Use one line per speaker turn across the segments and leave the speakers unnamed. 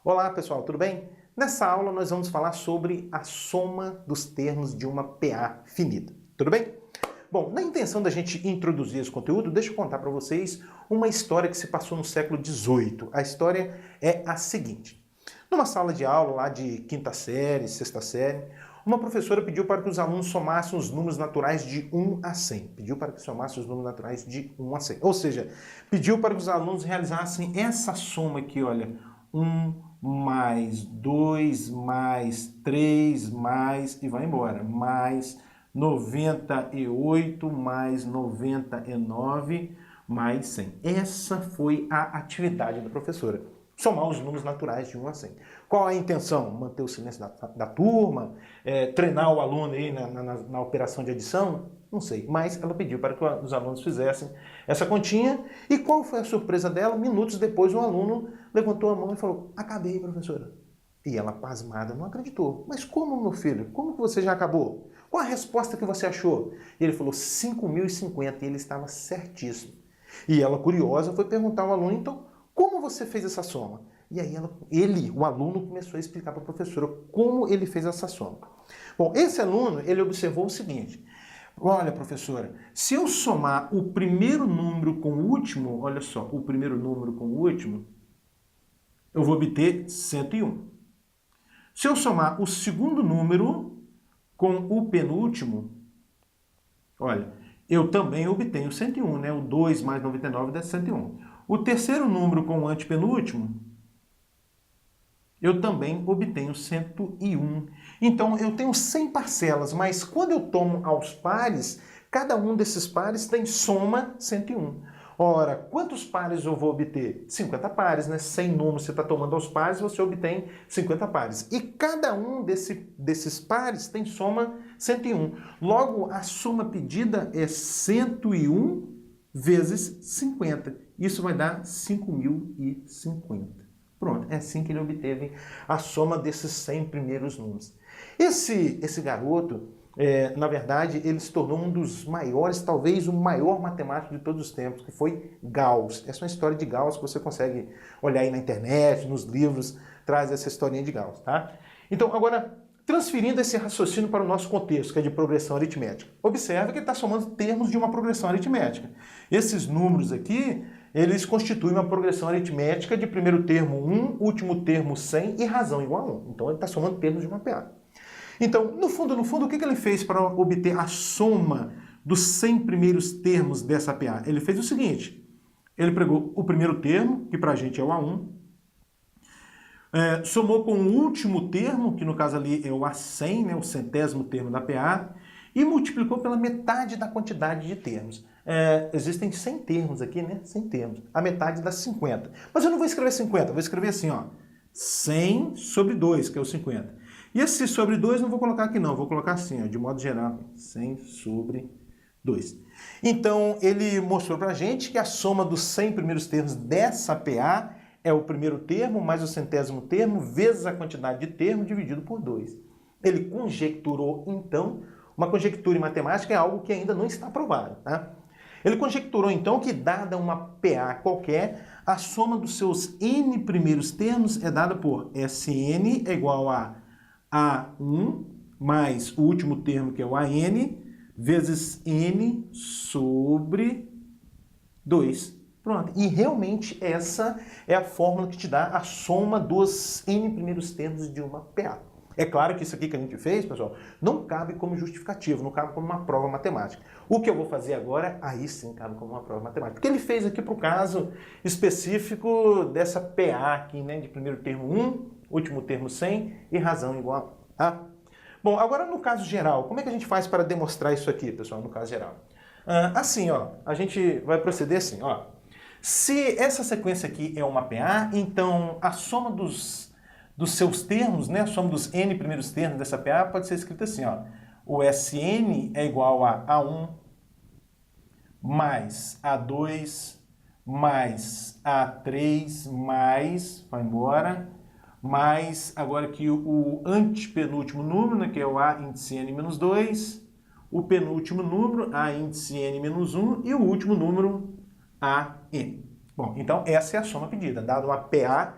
Olá pessoal, tudo bem? Nessa aula nós vamos falar sobre a soma dos termos de uma PA finita, tudo bem? Bom, na intenção da gente introduzir esse conteúdo, deixa eu contar para vocês uma história que se passou no século XVIII. A história é a seguinte. Numa sala de aula lá de quinta série, sexta série, uma professora pediu para que os alunos somassem os números naturais de 1 a 100. Pediu para que somassem os números naturais de 1 a 100. Ou seja, pediu para que os alunos realizassem essa soma aqui, olha, 1 mais 2 mais 3 mais, e vai embora, mais 98 mais 99 mais 100. Essa foi a atividade da professora. Somar os números naturais de 1 a 100. Qual a intenção? Manter o silêncio da turma? Treinar o aluno aí na operação de adição? Não sei, mas ela pediu para que os alunos fizessem essa continha. E qual foi a surpresa dela? Minutos depois, um aluno levantou a mão e falou: acabei, professora. E ela, pasmada, não acreditou. Mas como, meu filho? Como que você já acabou? Qual a resposta que você achou? E ele falou 5.050, e ele estava certíssimo. E ela, curiosa, foi perguntar ao aluno, então, como você fez essa soma? E aí o aluno, começou a explicar para a professora como ele fez essa soma. Bom, esse aluno, ele observou o seguinte: olha, professora, se eu somar o primeiro número com o último, olha só, o primeiro número com o último, eu vou obter 101. Se eu somar o segundo número com o penúltimo, olha, eu também obtenho 101, né? O 2 mais 99 dá 101. O terceiro número com o antepenúltimo, eu também obtenho 101. Então, eu tenho 100 parcelas, mas quando eu tomo aos pares, cada um desses pares tem soma 101. Ora, quantos pares eu vou obter? 50 pares, né? 100 números você está tomando aos pares, você obtém 50 pares. E cada um desses pares tem soma 101. Logo, a soma pedida é 101 vezes 50. Isso vai dar 5.050. Pronto, é assim que ele obteve a soma desses 100 primeiros números. Esse garoto, na verdade, ele se tornou um dos maiores, talvez o maior matemático de todos os tempos, que foi Gauss. Essa é uma história de Gauss que você consegue olhar aí na internet, nos livros, traz essa historinha de Gauss, tá? Então, agora, transferindo esse raciocínio para o nosso contexto, que é de progressão aritmética. Observe que ele está somando termos de uma progressão aritmética. Esses números aqui, eles constituem uma progressão aritmética de primeiro termo 1, último termo 100 e razão igual a 1. Então ele está somando termos de uma PA. Então, no fundo, o que ele fez para obter a soma dos 100 primeiros termos dessa PA? Ele fez o seguinte: ele pegou o primeiro termo, que para a gente é o A1, somou com o último termo, que no caso ali é o A100, né, o centésimo termo da PA, e multiplicou pela metade da quantidade de termos. Existem 100 termos aqui, né? 100 termos. A metade dá 50. Mas eu não vou escrever 50, vou escrever assim, ó. 100 sobre 2, que é o 50. E esse sobre 2 não vou colocar aqui não, vou colocar assim, ó, de modo geral, 100 sobre 2. Então, ele mostrou pra gente que a soma dos 100 primeiros termos dessa PA é o primeiro termo mais o centésimo termo vezes a quantidade de termo dividido por 2. Ele conjecturou, então, uma conjectura em matemática é algo que ainda não está provado, tá? Ele conjecturou, então, que dada uma PA qualquer, a soma dos seus n primeiros termos é dada por Sn é igual a A1 mais o último termo, que é o AN, vezes n sobre 2. Pronto. E realmente essa é a fórmula que te dá a soma dos n primeiros termos de uma PA. É claro que isso aqui que a gente fez, pessoal, não cabe como justificativo, não cabe como uma prova matemática. O que eu vou fazer agora, aí sim cabe como uma prova matemática. Porque ele fez aqui para o caso específico dessa PA aqui, né, de primeiro termo 1, último termo 100 e razão igual a... Bom, agora no caso geral, como é que a gente faz para demonstrar isso aqui, pessoal, no caso geral? Assim, ó, a gente vai proceder assim, ó. Se essa sequência aqui é uma PA, então a soma dos seus termos, né, a soma dos n primeiros termos dessa PA pode ser escrita assim, ó. O Sn é igual a A1 mais A2 mais A3 mais, vai embora, mais agora aqui o antepenúltimo número, né, que é o A índice n menos 2, o penúltimo número, A índice n menos 1 e o último número, AN. Bom, então essa é a soma pedida, dado uma PA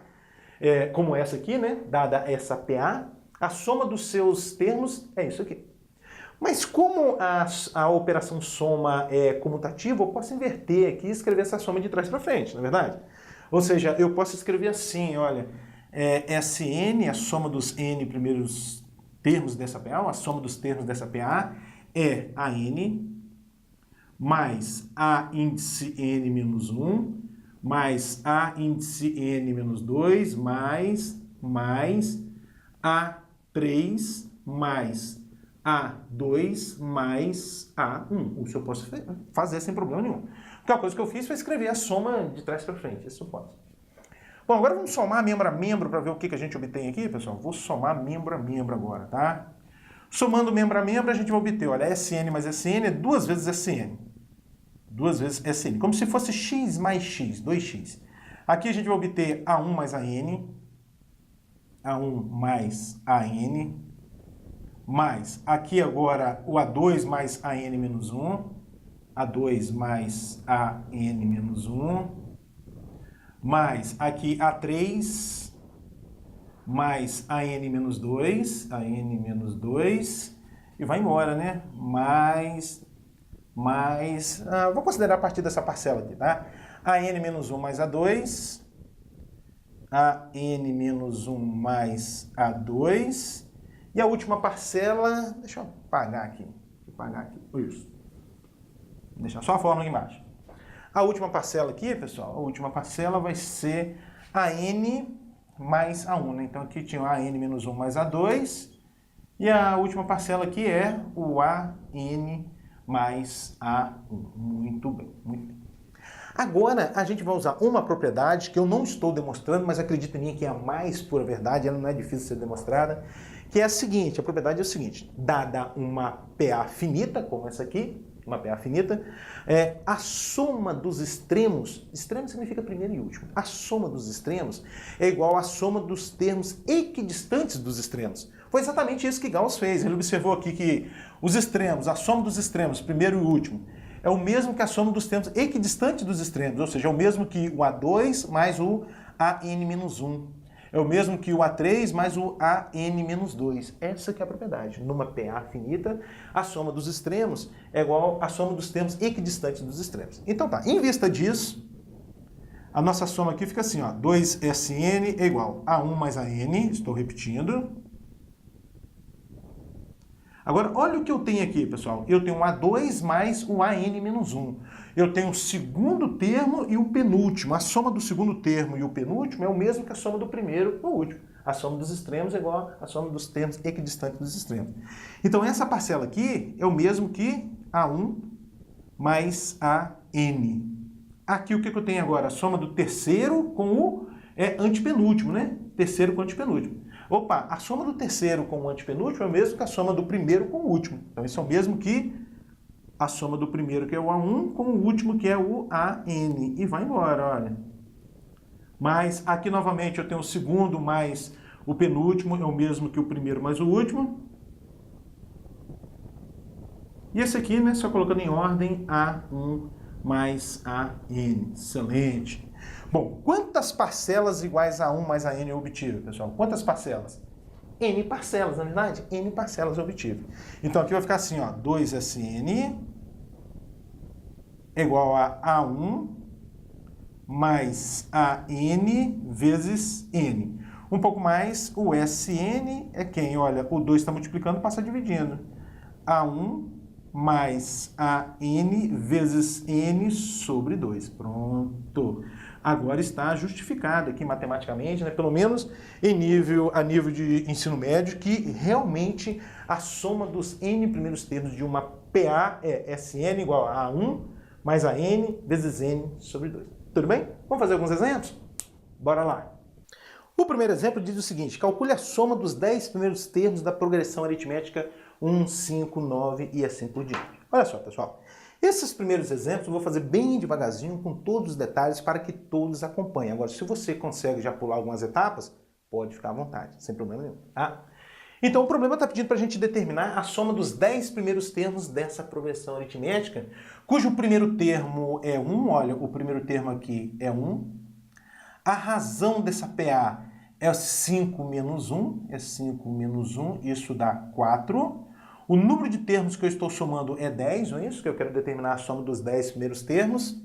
como essa aqui, né? Dada essa PA, a soma dos seus termos é isso aqui. Mas como a operação soma é comutativa, eu posso inverter aqui e escrever essa soma de trás para frente, não é verdade? Ou seja, eu posso escrever assim, olha, Sn, a soma dos n primeiros termos dessa PA, a soma dos termos dessa PA é a n mais a índice n menos 1 mais a índice n menos 2 mais A3 mais A2 mais A1. Isso eu posso fazer sem problema nenhum. Então a coisa que eu fiz foi escrever a soma de trás para frente. Isso eu posso. Bom, agora vamos somar membro a membro para ver o que a gente obtém aqui, pessoal. Vou somar membro a membro agora, tá? Somando membro a membro, a gente vai obter, olha, Sn mais Sn é 2 vezes Sn. 2 vezes Sn. Como se fosse x mais x, 2x. Aqui a gente vai obter A1 mais AN. A1 mais AN. Mais, aqui agora, o A2 mais AN menos 1. A2 mais AN menos 1. Mais, aqui, A3 mais AN menos 2. AN menos 2. E vai embora, né? Vou considerar a partir dessa parcela aqui, tá? AN menos 1 mais A2. AN menos 1 mais A2. E a última parcela, deixa eu apagar aqui. Isso. Vou deixar só a fórmula aqui embaixo. A última parcela aqui, pessoal, a última parcela vai ser AN mais A1, né? Então aqui tinha o AN menos 1 mais A2. E a última parcela aqui é o AN mais A1. Muito bem, muito bem. Agora a gente vai usar uma propriedade que eu não estou demonstrando, mas acredita em mim que é a mais pura verdade, ela não é difícil de ser demonstrada, que é a seguinte, a propriedade é o seguinte, dada uma PA finita, como essa aqui, uma PA finita, a soma dos extremos, extremo significa primeiro e último, a soma dos extremos é igual à soma dos termos equidistantes dos extremos. Foi exatamente isso que Gauss fez, ele observou aqui que os extremos, a soma dos extremos, primeiro e último, é o mesmo que a soma dos termos equidistantes dos extremos, ou seja, é o mesmo que o A2 mais o AN-1. É o mesmo que o A3 mais o AN-2. Essa que é a propriedade. Numa PA finita, a soma dos extremos é igual à soma dos termos equidistantes dos extremos. Então tá, em vista disso, a nossa soma aqui fica assim, ó, 2Sn é igual a 1 mais AN, estou repetindo. Agora, olha o que eu tenho aqui, pessoal. Eu tenho um A2 mais o AN-1. Eu tenho o segundo termo e o penúltimo. A soma do segundo termo e o penúltimo é o mesmo que a soma do primeiro e o último. A soma dos extremos é igual à soma dos termos equidistantes dos extremos. Então, essa parcela aqui é o mesmo que A1 mais AN. Aqui o que eu tenho agora? A soma do terceiro com o antepenúltimo, né? Terceiro com antepenúltimo. Opa, a soma do terceiro com o antepenúltimo é o mesmo que a soma do primeiro com o último. Então, isso é o mesmo que a soma do primeiro, que é o A1, com o último, que é o AN. E vai embora, olha. Mas aqui, novamente, eu tenho o segundo mais o penúltimo, é o mesmo que o primeiro mais o último. E esse aqui, né, só colocando em ordem, A1 mais AN. Excelente. Bom, quantas parcelas iguais a 1 mais a n eu obtive, pessoal? Quantas parcelas? N parcelas, na verdade? N parcelas eu obtive. Então aqui vai ficar assim, ó, 2Sn é igual a A1 mais AN vezes N. Um pouco mais, o Sn é quem? Olha, o 2 está multiplicando, passa dividindo. A1 mais AN vezes N sobre 2. Pronto. Agora está justificado aqui matematicamente, né, pelo menos a nível de ensino médio, que realmente a soma dos n primeiros termos de uma PA é Sn igual a A1 mais a n vezes n sobre 2. Tudo bem? Vamos fazer alguns exemplos? Bora lá. O primeiro exemplo diz o seguinte, calcule a soma dos 10 primeiros termos da progressão aritmética 1, 5, 9 e assim por diante. Olha só, pessoal. Esses primeiros exemplos eu vou fazer bem devagarzinho, com todos os detalhes, para que todos acompanhem. Agora, se você consegue já pular algumas etapas, pode ficar à vontade, sem problema nenhum. Tá? Então, o problema está pedindo para a gente determinar a soma dos 10 primeiros termos dessa progressão aritmética, cujo primeiro termo é 1, olha, o primeiro termo aqui é 1. A razão dessa PA é 5 menos 1, isso dá 4. O número de termos que eu estou somando é 10, não é isso? Que eu quero determinar a soma dos 10 primeiros termos.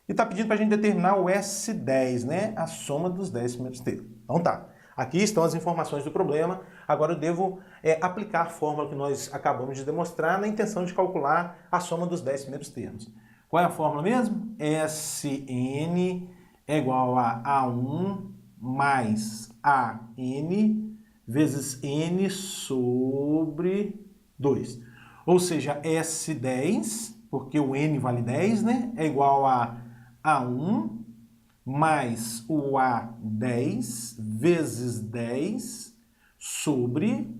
E está pedindo para a gente determinar o S10, né? A soma dos 10 primeiros termos. Então tá. Aqui estão as informações do problema. Agora eu devo aplicar a fórmula que nós acabamos de demonstrar na intenção de calcular a soma dos 10 primeiros termos. Qual é a fórmula mesmo? Sn é igual a A1 mais AN vezes N sobre 2. Ou seja, S10, porque o N vale 10, né? É igual a A1 mais o A10 vezes 10 sobre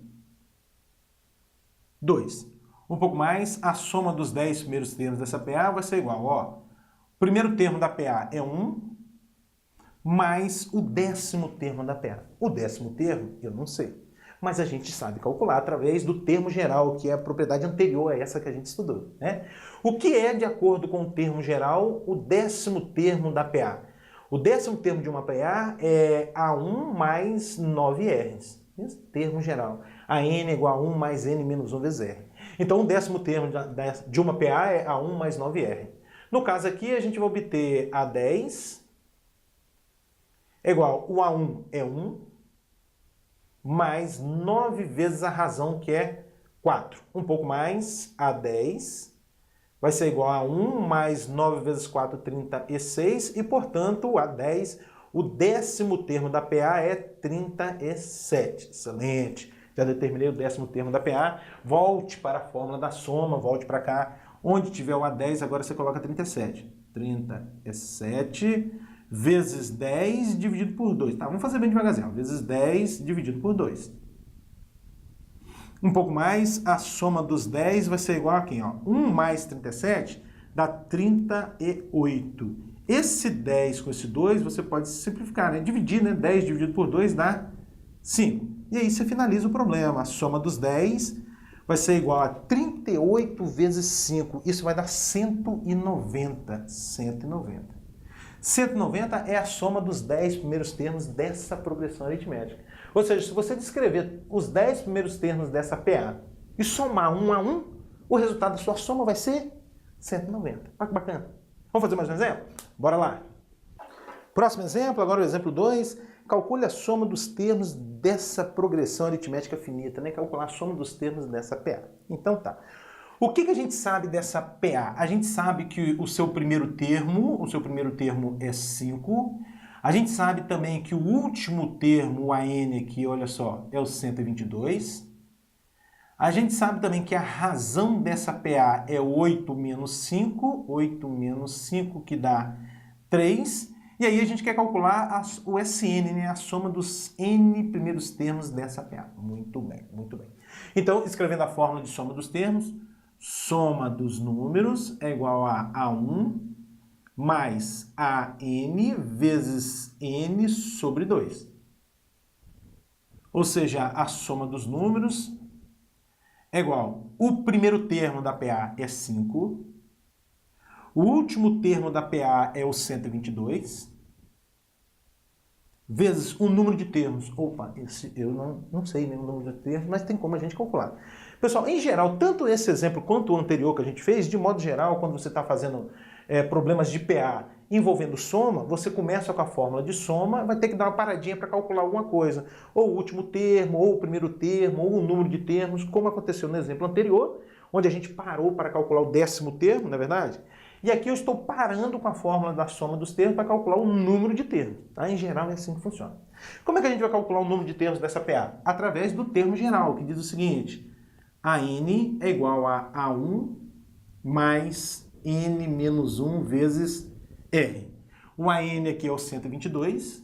2. Um pouco mais, a soma dos 10 primeiros termos dessa PA vai ser igual, ó. O primeiro termo da PA é 1, mais o 10º termo da PA. O 10º termo, eu não sei. Mas a gente sabe calcular através do termo geral, que é a propriedade anterior a essa que a gente estudou, né? O que é, de acordo com o termo geral, o 10º termo da PA? O 10º termo de uma PA é A1 mais 9Rs. Esse termo geral. A N é igual a 1 mais N menos 1 vezes R. Então, o 10º termo de uma PA é A1 mais 9R. No caso aqui, a gente vai obter A10 é igual, o A1 é 1, mais 9 vezes a razão, que é 4. Um pouco mais, A10 vai ser igual a 1 mais 9 vezes 4, 36, e, portanto, A10, o 10º termo da PA é 37. Excelente! Já determinei o 10º termo da PA. Volte para a fórmula da soma, volte para cá. Onde tiver o A10, agora você coloca 37. 37 vezes 10 dividido por 2. Tá, vamos fazer bem devagarzinho. Vezes 10 dividido por 2. Um pouco mais, a soma dos 10 vai ser igual a quem? Ó? 1 mais 37 dá 38. Esse 10 com esse 2 você pode simplificar, né? Dividir, né? 10 dividido por 2 dá 5. E aí você finaliza o problema. A soma dos 10 vai ser igual a 38 vezes 5. Isso vai dar 190. 190. 190 é a soma dos 10 primeiros termos dessa progressão aritmética. Ou seja, se você descrever os 10 primeiros termos dessa PA e somar um a um, o resultado da sua soma vai ser 190. Olha que bacana. Vamos fazer mais um exemplo? Bora lá. Próximo exemplo, agora o exemplo 2. Calcule a soma dos termos dessa progressão aritmética finita, né? Calcular a soma dos termos dessa PA. Então tá. O que a gente sabe dessa PA? A gente sabe que o seu primeiro termo é 5. A gente sabe também que o último termo, o AN aqui, olha só, é o 122. A gente sabe também que a razão dessa PA é 8 menos 5. 8 menos 5 que dá 3. E aí a gente quer calcular o SN, né? A soma dos N primeiros termos dessa PA. Muito bem, muito bem. Então, escrevendo a fórmula de soma dos termos, soma dos números é igual a A1 mais AN vezes N sobre 2. Ou seja, a soma dos números é igual, o primeiro termo da PA é 5, o último termo da PA é o 122, vezes o número de termos. Opa, esse eu não sei nem o número de termos, mas tem como a gente calcular. Pessoal, em geral, tanto esse exemplo quanto o anterior que a gente fez, de modo geral, quando você está fazendo problemas de PA envolvendo soma, você começa com a fórmula de soma, vai ter que dar uma paradinha para calcular alguma coisa. Ou o último termo, ou o primeiro termo, ou o número de termos, como aconteceu no exemplo anterior, onde a gente parou para calcular o 10º termo, não é verdade? E aqui eu estou parando com a fórmula da soma dos termos para calcular o número de termos. Tá? Em geral é assim que funciona. Como é que a gente vai calcular o número de termos dessa PA? Através do termo geral, que diz o seguinte: AN é igual a A1 mais N menos 1 vezes R. O AN aqui é o 122,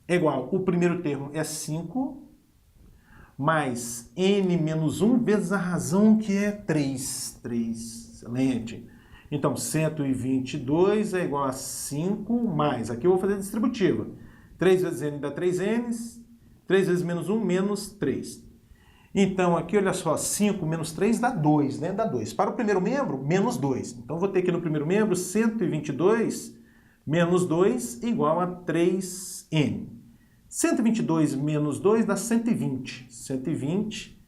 é igual, o primeiro termo é 5, mais N menos 1 vezes a razão, que é 3. 3. Excelente. Então, 122 é igual a 5 mais, aqui eu vou fazer distributiva. 3 vezes N dá 3Ns, 3 vezes menos 1, menos 3. Então, aqui, olha só, 5 menos 3 dá 2, né? Dá 2. Para o primeiro membro, menos 2. Então, vou ter aqui no primeiro membro 122 menos 2 igual a 3n. 122 menos 2 dá 120. 120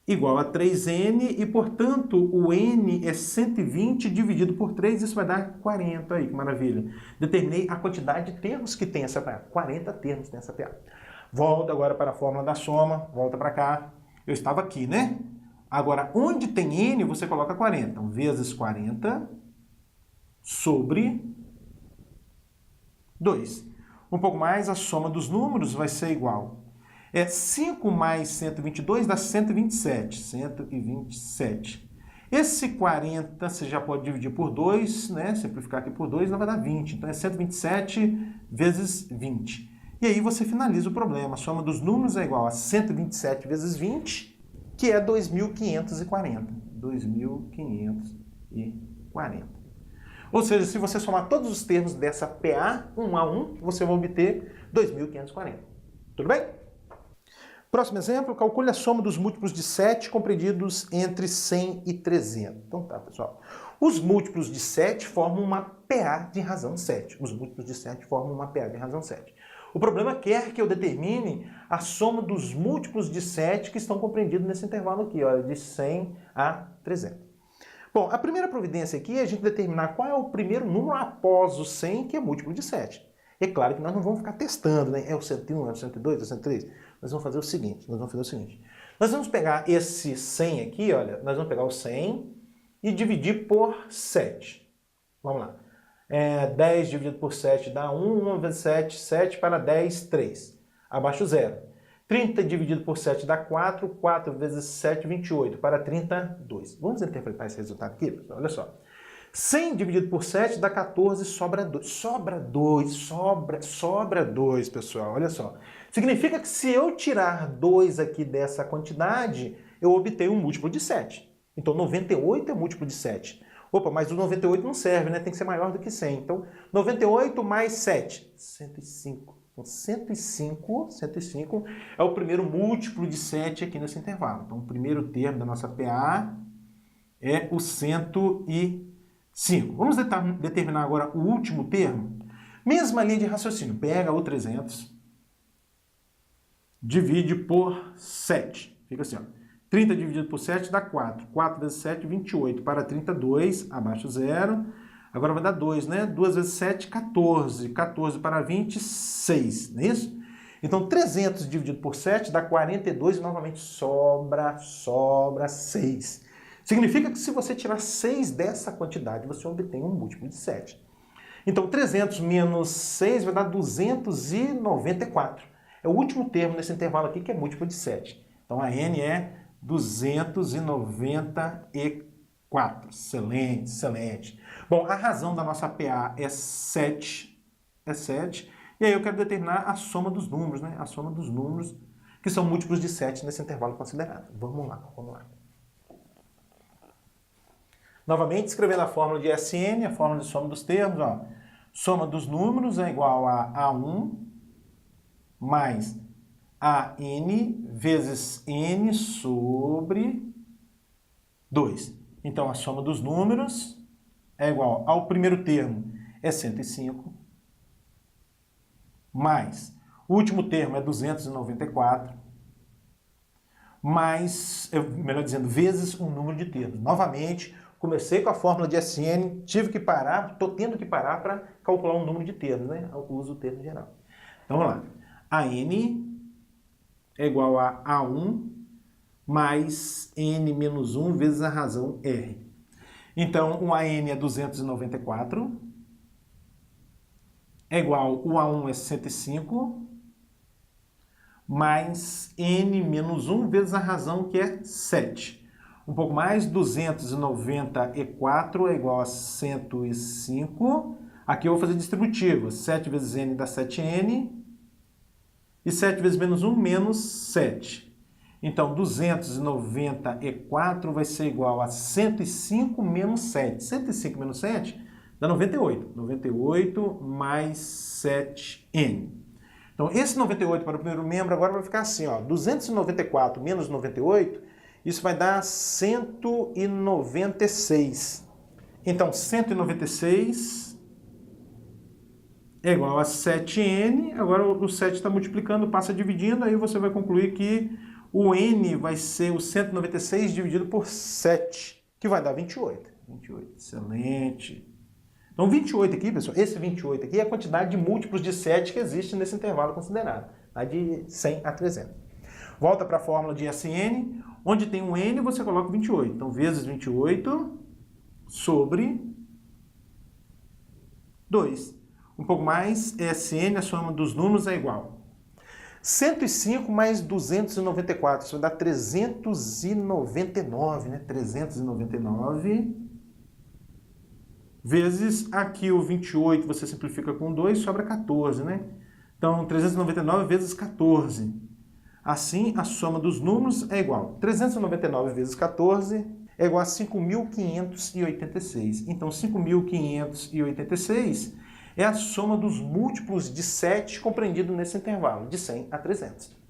igual a 3n e, portanto, o n é 120 dividido por 3, isso vai dar 40. Aí, que maravilha. Determinei a quantidade de termos que tem essa PA. 40 termos tem essa PA. Volta agora para a fórmula da soma, volta para cá. Eu estava aqui, né? Agora, onde tem n, você coloca 40. Então, vezes 40 sobre 2. Um pouco mais, a soma dos números vai ser igual. 5 mais 122 dá 127. 127. Esse 40 você já pode dividir por 2, né? Simplificar aqui por 2, não vai dar 20. Então, é 127 vezes 20. E aí você finaliza o problema. A soma dos números é igual a 127 vezes 20, que é 2.540. 2.540. Ou seja, se você somar todos os termos dessa PA, 1 a 1, você vai obter 2.540. Tudo bem? Próximo exemplo, calcule a soma dos múltiplos de 7 compreendidos entre 100 e 300. Então tá, pessoal. Os múltiplos de 7 formam uma PA de razão 7. Os múltiplos de 7 formam uma PA de razão 7. O problema quer que eu determine a soma dos múltiplos de 7 que estão compreendidos nesse intervalo aqui, olha, de 100 a 300. Bom, a primeira providência aqui é a gente determinar qual é o primeiro número após o 100, que é múltiplo de 7. É claro que nós não vamos ficar testando, né? É o 101, é o 102, é o 103. Nós vamos fazer o seguinte, nós vamos pegar esse 100 aqui, olha, nós vamos pegar o 100 e dividir por 7. Vamos lá. 10 dividido por 7 dá 1, 1 vezes 7, 7 para 10, 3. Abaixo 0. 30 dividido por 7 dá 4, 4 vezes 7, 28, para 32. Vamos interpretar esse resultado aqui, pessoal? Olha só. 100 dividido por 7 dá 14, sobra 2. Sobra 2, pessoal, olha só. Significa que se eu tirar 2 aqui dessa quantidade, eu obtenho um múltiplo de 7. Então, 98 é múltiplo de 7. Opa, mas o 98 não serve, né? Tem que ser maior do que 100. Então, 98 mais 7, 105. Então, 105 é o primeiro múltiplo de 7 aqui nesse intervalo. Então, o primeiro termo da nossa PA é o 105. Vamos determinar agora o último termo. Mesma linha de raciocínio. Pega o 300, divide por 7. Fica assim, ó. 30 dividido por 7 dá 4. 4 vezes 7, 28. Para 32, abaixo 0. Agora vai dar 2, né? 2 vezes 7, 14. 14 para 26, não é isso? Então, 300 dividido por 7 dá 42 e novamente sobra 6. Significa que se você tirar 6 dessa quantidade, você obtém um múltiplo de 7. Então, 300 menos 6 vai dar 294. É o último termo nesse intervalo aqui, que é múltiplo de 7. Então, a N é 294. Excelente, excelente. Bom, a razão da nossa PA é 7. E aí eu quero determinar a soma dos números, né? A soma dos números que são múltiplos de 7 nesse intervalo considerado. Vamos lá. Novamente, escrevendo a fórmula de SN, a fórmula de soma dos termos, ó. Soma dos números é igual a A1 mais AN vezes N sobre 2. Então, a soma dos números é igual ao primeiro termo, é 105, mais o último termo é 294, mais, melhor dizendo, vezes um número de termos. Novamente, comecei com a fórmula de SN, tive que parar, estou tendo que parar para calcular um número de termos, né? Eu uso o termo geral. Então, vamos lá. AN é igual a A1 mais N menos 1 vezes a razão R. Então, o AN é 294, é igual, o A1 é 105, mais N menos 1 vezes a razão, que é 7. Um pouco mais, 294 é igual a 105. Aqui eu vou fazer distributivo. 7 vezes N dá 7N. E 7 vezes menos 1, menos 7. Então, 294 vai ser igual a 105 menos 7. 105 menos 7 dá 98. 98 mais 7N. Então, esse 98 para o primeiro membro agora vai ficar assim, ó. 294 menos 98, isso vai dar 196. Então, 196 é igual a 7n, agora o 7 está multiplicando, passa dividindo, aí você vai concluir que o n vai ser o 196 dividido por 7, que vai dar 28. 28, excelente. Então 28 aqui, pessoal, esse 28 aqui é a quantidade de múltiplos de 7 que existe nesse intervalo considerado, tá? De 100 a 300. Volta para a fórmula de SN, onde tem um n, você coloca 28. Então, vezes 28 sobre 2. Um pouco mais, SN, a soma dos números é igual. 105 mais 294, isso vai dar 399, né? 399 vezes aqui o 28, você simplifica com 2, sobra 14, né? Então, 399 vezes 14. Assim, a soma dos números é igual. 399 vezes 14 é igual a 5.586. Então, 5.586 é a soma dos múltiplos de 7 compreendido nesse intervalo, de 100 a 300.